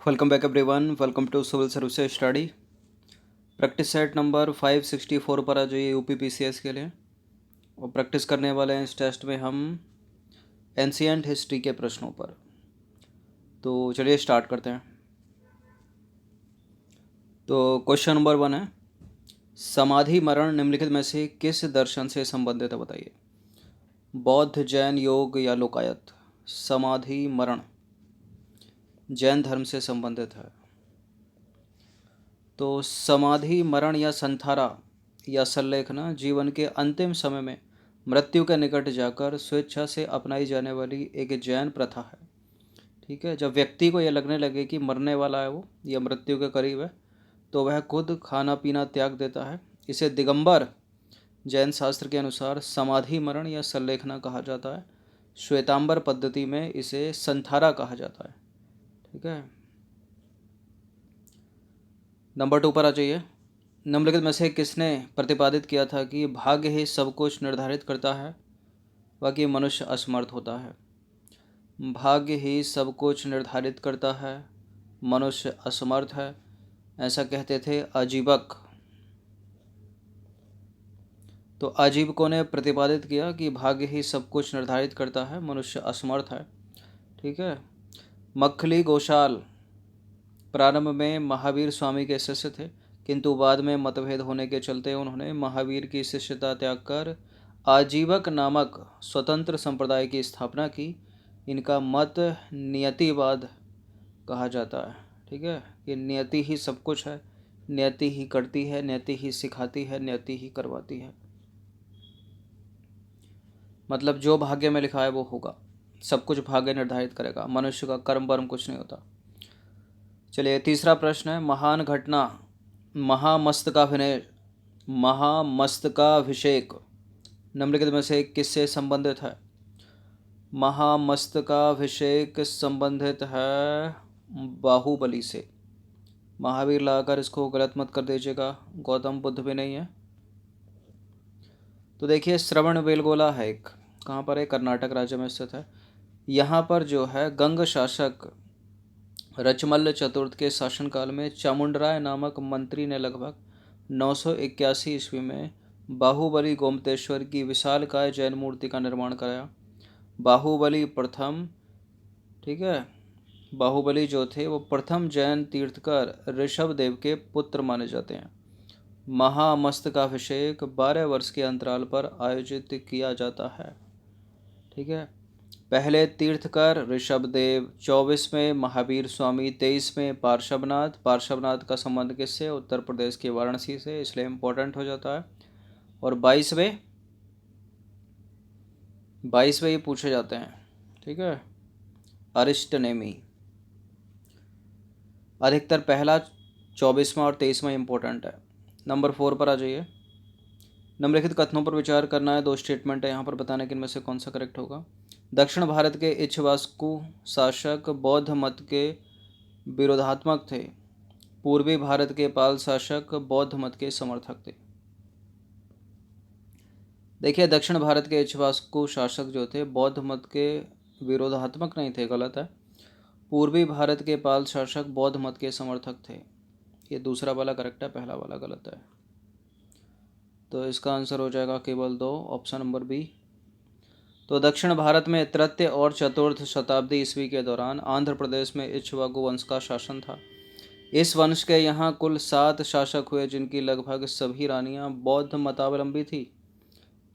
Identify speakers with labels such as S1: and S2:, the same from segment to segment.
S1: Welcome back everyone. Welcome to civil services study. Practice set number 564 पर आ जाइए UPPCS के लिए। और प्रैक्टिस करने वाले हैं इस टेस्ट में हम एंशिएंट हिस्ट्री के प्रश्नों पर। तो चलिए स्टार्ट करते हैं। तो क्वेश्चन नंबर 1 है, समाधि मरण निम्नलिखित में से किस दर्शन से संबंधित है बताइए। बौद्ध, जैन, योग या लोकायत। समाधि मरण जैन धर्म से संबंधित है। तो समाधि मरण या संथारा या संलेखना जीवन के अंतिम समय में मृत्यु के निकट जाकर स्वेच्छा से अपनाई जाने वाली एक जैन प्रथा है। ठीक है, जब व्यक्ति को यह लगने लगे कि मरने वाला है वो या मृत्यु के करीब है, तो वह खुद खाना पीना त्याग देता है। इसे दिगंबर जैन शास्त्र के अनुसार समाधि मरण या संलेखना कहा जाता है। श्वेतांबर पद्धति में इसे संथारा कहा जाता है। ठीक है, नंबर 2 पर आ जाइए। निम्नलिखित में से किसने प्रतिपादित किया था कि भाग्य ही सब कुछ निर्धारित करता है व कि मनुष्य असमर्थ होता है। भाग्य ही सब कुछ निर्धारित करता है, मनुष्य असमर्थ है, ऐसा कहते थे आजीवक। तो आजीवकों ने प्रतिपादित किया कि भाग्य ही सब कुछ निर्धारित करता है, मनुष्य असमर्थ है। ठीक है, मखली गोशाल प्रारंभ में महावीर स्वामी के शिष्य थे, किंतु बाद में मतभेद होने के चलते उन्होंने महावीर की शिष्यता त्याग कर आजीवक नामक स्वतंत्र संप्रदाय की स्थापना की। इनका मत नियतिवाद कहा जाता है। ठीक है, कि नियति ही सब कुछ है, नियति ही करती है, नियति ही सिखाती है, नियति ही करवाती है। मतलब जो भाग्य में लिखा है वो होगा, सब कुछ भाग्य निर्धारित करेगा, मनुष्य का कर्म वर्म कुछ नहीं होता। चलिए तीसरा प्रश्न है, महान घटना महामस्तकाभिषेक निम्नलिखित में से किससे संबंधित है। महामस्तकाभिषेक संबंधित है बाहुबली से। महावीर लाकर इसको गलत मत कर दीजिएगा, गौतम बुद्ध भी नहीं है। तो देखिए श्रवण बेलगोला है एक, कहाँ पर है, कर्नाटक राज्य में स्थित है। यहाँ पर जो है गंग शासक रचमल्ल चतुर्थ के शासनकाल में चामुंडराय नामक मंत्री ने लगभग 981 ईस्वी में बाहुबली गोमतेश्वर की विशालकाय जैन मूर्ति का निर्माण कराया। बाहुबली प्रथम, ठीक है, बाहुबली जो थे वो प्रथम जैन तीर्थकर ऋषभ देव के पुत्र माने जाते हैं। महामस्तकाभिषेक 12 वर्ष के अंतराल पर आयोजित किया जाता है। ठीक है, पहले तीर्थकर ऋषभदेव, 24 में महावीर स्वामी, 23 में पार्श्वनाथ। पार्श्वनाथ का संबंध किससे, उत्तर प्रदेश के वाराणसी से, इसलिए इम्पोर्टेंट हो जाता है। और 22वें ये पूछे जाते हैं। ठीक है, अरिष्टनेमी। अधिकतर पहला 24वां और 23वां इम्पोर्टेंट है। नंबर 4 पर आ जाइए। निम्नलिखित कथनों पर विचार करना है, 2 स्टेटमेंट है यहाँ पर, बताने कि इनमें से कौन सा करेक्ट होगा। दक्षिण भारत के इक्ष्वाकु शासक बौद्ध मत के विरोधात्मक थे। पूर्वी भारत के पाल शासक बौद्ध मत के समर्थक थे। देखिए दक्षिण भारत के इक्ष्वाकु शासक जो थे बौद्ध मत के विरोधात्मक नहीं थे, गलत है। पूर्वी भारत के पाल शासक बौद्ध मत के समर्थक थे, ये दूसरा वाला करेक्ट है, पहला वाला गलत है। तो इसका आंसर हो जाएगा केवल 2, ऑप्शन नंबर बी। तो दक्षिण भारत में तृतीय और चतुर्थ शताब्दी ईस्वी के दौरान आंध्र प्रदेश में इक्ष्वाकु वंश का शासन था। इस वंश के यहाँ कुल 7 शासक हुए, जिनकी लगभग सभी रानियाँ बौद्ध मतावलंबी थी।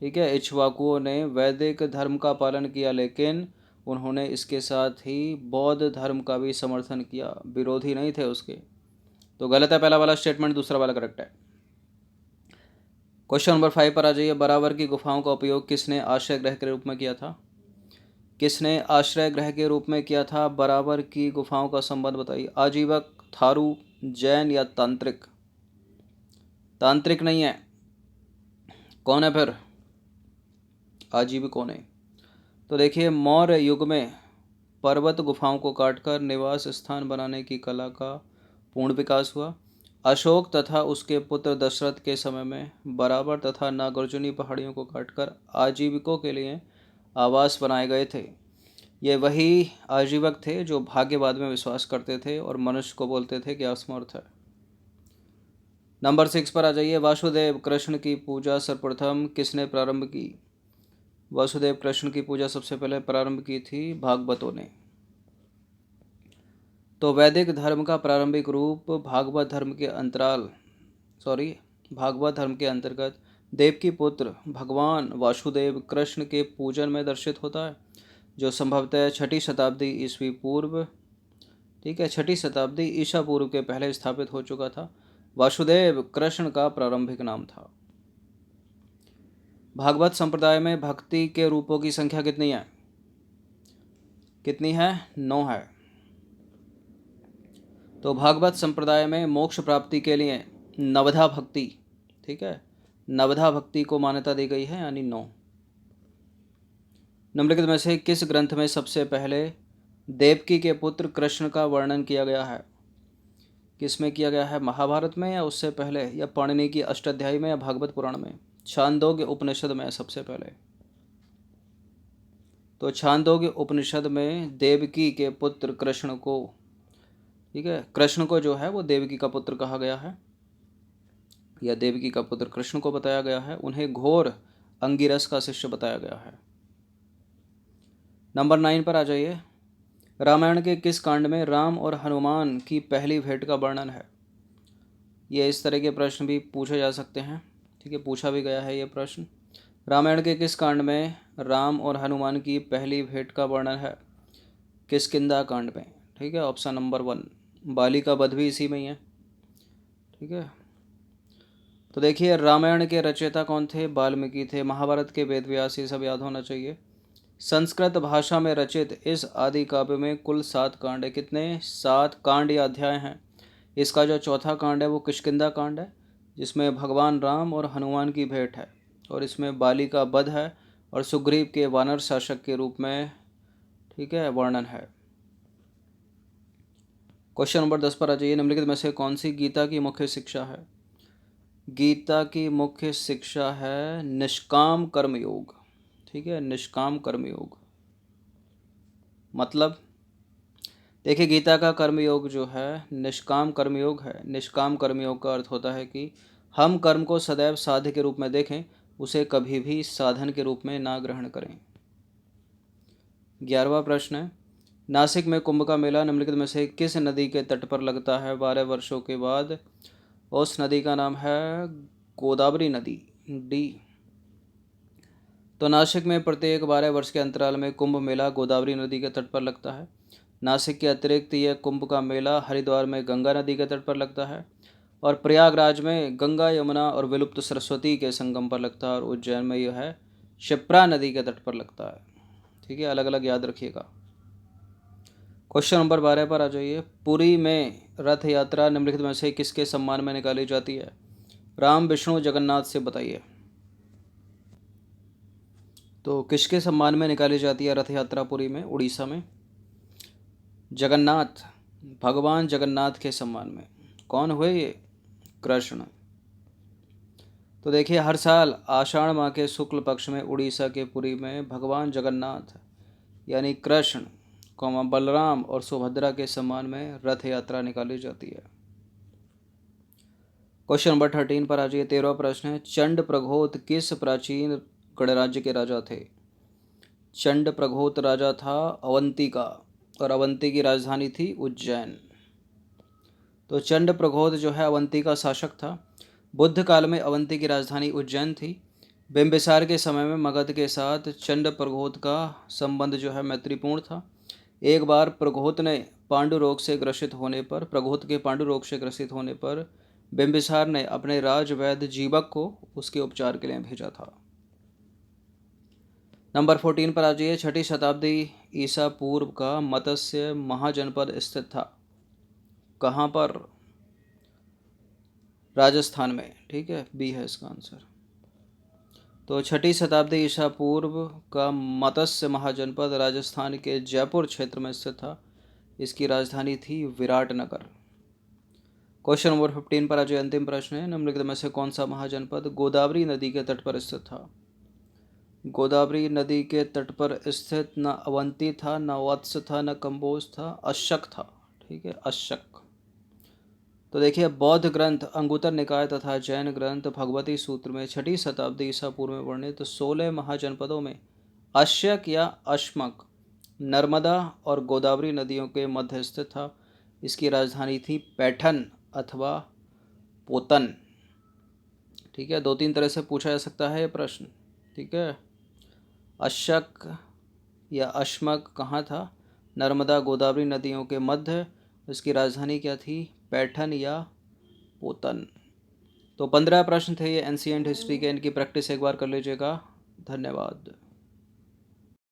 S1: ठीक है, इक्ष्वाकुओं ने वैदिक धर्म का पालन किया, लेकिन उन्होंने इसके साथ ही बौद्ध धर्म का भी समर्थन किया, विरोधी नहीं थे उसके। तो गलत है पहला वाला स्टेटमेंट, दूसरा वाला करेक्ट है। क्वेश्चन नंबर 5 पर आ जाइए। बराबर की गुफाओं का उपयोग किसने आश्रय गृह के रूप में किया था। किसने आश्रय गृह के रूप में किया था। बराबर की गुफाओं का संबंध बताइए। आजीवक, थारू, जैन या तांत्रिक। तांत्रिक नहीं है, कौन है फिर, आजीविकों ने। तो देखिए मौर्य युग में पर्वत गुफाओं को काटकर निवास स्थान बनाने की कला का पूर्ण विकास हुआ। अशोक तथा उसके पुत्र दशरथ के समय में बराबर तथा नागार्जुनी पहाड़ियों को काटकर आजीविकों के लिए आवास बनाए गए थे। ये वही आजीवक थे जो भाग्यवाद में विश्वास करते थे और मनुष्य को बोलते थे कि असमर्थ है। नंबर 6 पर आ जाइए। वासुदेव कृष्ण की पूजा सर्वप्रथम किसने प्रारंभ की? वासुदेव कृष्ण की पूजा सबसे पहले प्रारंभ की थी भागवतों ने। तो वैदिक धर्म का प्रारंभिक रूप भागवत धर्म के अंतर्गत देवकी पुत्र भगवान वासुदेव कृष्ण के पूजन में दर्शित होता है, जो संभवतः 6ठी शताब्दी ईस्वी पूर्व, ठीक है, 6ठी शताब्दी ईसा पूर्व के पहले स्थापित हो चुका था। वासुदेव कृष्ण का प्रारंभिक नाम था। भागवत संप्रदाय में भक्ति के रूपों की संख्या कितनी है? कितनी है? 9 है। तो भागवत संप्रदाय में मोक्ष प्राप्ति के लिए नवधा भक्ति, ठीक है, नवधा भक्ति को मान्यता दी गई है, यानी 9। निम्नलिखित में से किस ग्रंथ में सबसे पहले देवकी के पुत्र कृष्ण का वर्णन किया गया है? किसमें किया गया है? महाभारत में या उससे पहले, या पाणिनि की अष्टाध्यायी में, या भागवत पुराण में? छांदोग्य उपनिषद में सबसे पहले। तो छांदोग्य उपनिषद में देवकी के पुत्र कृष्ण को, ठीक है, कृष्ण को जो है वो देवकी का पुत्र कहा गया है, या देवकी का पुत्र कृष्ण को बताया गया है। उन्हें घोर अंगिरस का शिष्य बताया गया है। नंबर 9 पर आ जाइए। रामायण के किस कांड में राम और हनुमान की पहली भेंट का वर्णन है? ये इस तरह के प्रश्न भी पूछे जा सकते हैं, ठीक है, पूछा भी गया है ये प्रश्न। रामायण के किस कांड में राम और हनुमान की पहली भेंट का वर्णन है? किष्किंधा कांड में, ठीक है, ऑप्शन नंबर 1। बाली का वध भी इसी में ही है, ठीक है। तो देखिए, रामायण के रचयिता कौन थे? वाल्मीकि थे। महाभारत के वेदव्यास, ये सब याद होना चाहिए। संस्कृत भाषा में रचित इस आदि काव्य में कुल 7 कांड है। कितने? 7 कांड या अध्याय हैं। इसका जो चौथा कांड है वो किष्किंधा कांड है, जिसमें भगवान राम और हनुमान की भेंट है, और इसमें बाली का वध है और सुग्रीव के वानर शासक के रूप में, ठीक है, वर्णन है। क्वेश्चन नंबर 10 पर आ जाइए। निम्नलिखित में से कौन सी गीता की मुख्य शिक्षा है? गीता की मुख्य शिक्षा है निष्काम कर्मयोग, ठीक है, निष्काम कर्मयोग। मतलब देखिए, गीता का कर्मयोग जो है निष्काम कर्मयोग है। निष्काम कर्मयोग का अर्थ होता है कि हम कर्म को सदैव साध्य के रूप में देखें, उसे कभी भी साधन के रूप में ना ग्रहण करें। 11वां प्रश्न है, नासिक में कुंभ का मेला निम्नलिखित में से किस नदी के तट पर लगता है? 12 वर्षों के बाद उस नदी का नाम है गोदावरी नदी, डी। तो नासिक में प्रत्येक 12 वर्ष के अंतराल में कुंभ मेला गोदावरी नदी के तट पर लगता है। नासिक के अतिरिक्त यह कुंभ का मेला हरिद्वार में गंगा नदी के तट पर लगता है, और प्रयागराज में गंगा, यमुना और विलुप्त सरस्वती के संगम पर लगता है, और उज्जैन में यह है शिप्रा नदी के तट पर लगता है, ठीक है, अलग अलग याद रखिएगा। क्वेश्चन नंबर 12 पर आ जाइए। पुरी में रथ यात्रा निम्नलिखित में से किसके सम्मान में निकाली जाती है? राम, विष्णु, जगन्नाथ से बताइए। तो किसके सम्मान में निकाली जाती है रथ यात्रा पुरी में? उड़ीसा में। जगन्नाथ, भगवान जगन्नाथ के सम्मान में। कौन हुए ये? कृष्ण। तो देखिए, हर साल आषाढ़ माह के शुक्ल पक्ष में उड़ीसा के पुरी में भगवान जगन्नाथ यानी कृष्ण, बलराम और सुभद्रा के सम्मान में रथ यात्रा निकाली जाती है। क्वेश्चन नंबर 13 पर आ जाइए। 13वां प्रश्न है, चंड प्रघोत किस प्राचीन गणराज्य के राजा थे? चंड प्रघोत राजा था अवंती का, और अवंती की राजधानी थी उज्जैन। तो चंड प्रघोत जो है अवंती का शासक था। बुद्ध काल में अवंती की राजधानी उज्जैन थी। बिंबिसार के समय में मगध के साथ चंड प्रघोत का संबंध जो है मैत्रीपूर्ण था। एक बार प्रघोत के पांडु रोग से ग्रसित होने पर बिंबिसार ने अपने राजवैद्य जीवक को उसके उपचार के लिए भेजा था। नंबर 14 पर आ जाइए। 6ठी शताब्दी ईसा पूर्व का मत्स्य महाजनपद स्थित था। कहाँ पर? राजस्थान में, ठीक है, बी है इसका आंसर। तो 6ठी शताब्दी ईसा पूर्व का मत्स्य महाजनपद राजस्थान के जयपुर क्षेत्र में स्थित था। इसकी राजधानी थी विराटनगर। क्वेश्चन नंबर 15 पर आज अंतिम प्रश्न है, निम्नलिखित में से कौन सा महाजनपद गोदावरी नदी के तट पर स्थित था? गोदावरी नदी के तट पर स्थित न अवंती था, न वत्स था, न कंबोज था, अशक था। ठीक है, अशक। तो देखिए, बौद्ध ग्रंथ अंगुत्तर निकाय तथा जैन ग्रंथ भगवती सूत्र में 6ठी शताब्दी ईसा पूर्व में वर्णित 16 महाजनपदों में अश्यक या अश्मक नर्मदा और गोदावरी नदियों के मध्य स्थित था। इसकी राजधानी थी पैठन अथवा पोतन। ठीक है, दो तीन तरह से पूछा जा सकता है ये प्रश्न। ठीक है, अशक या अश्मक कहाँ था? नर्मदा गोदावरी नदियों के मध्य। इसकी राजधानी क्या थी? पैठन या पोतन। तो 15 प्रश्न थे ये एंशियंट हिस्ट्री के, इनकी प्रैक्टिस एक बार कर लीजिएगा। धन्यवाद।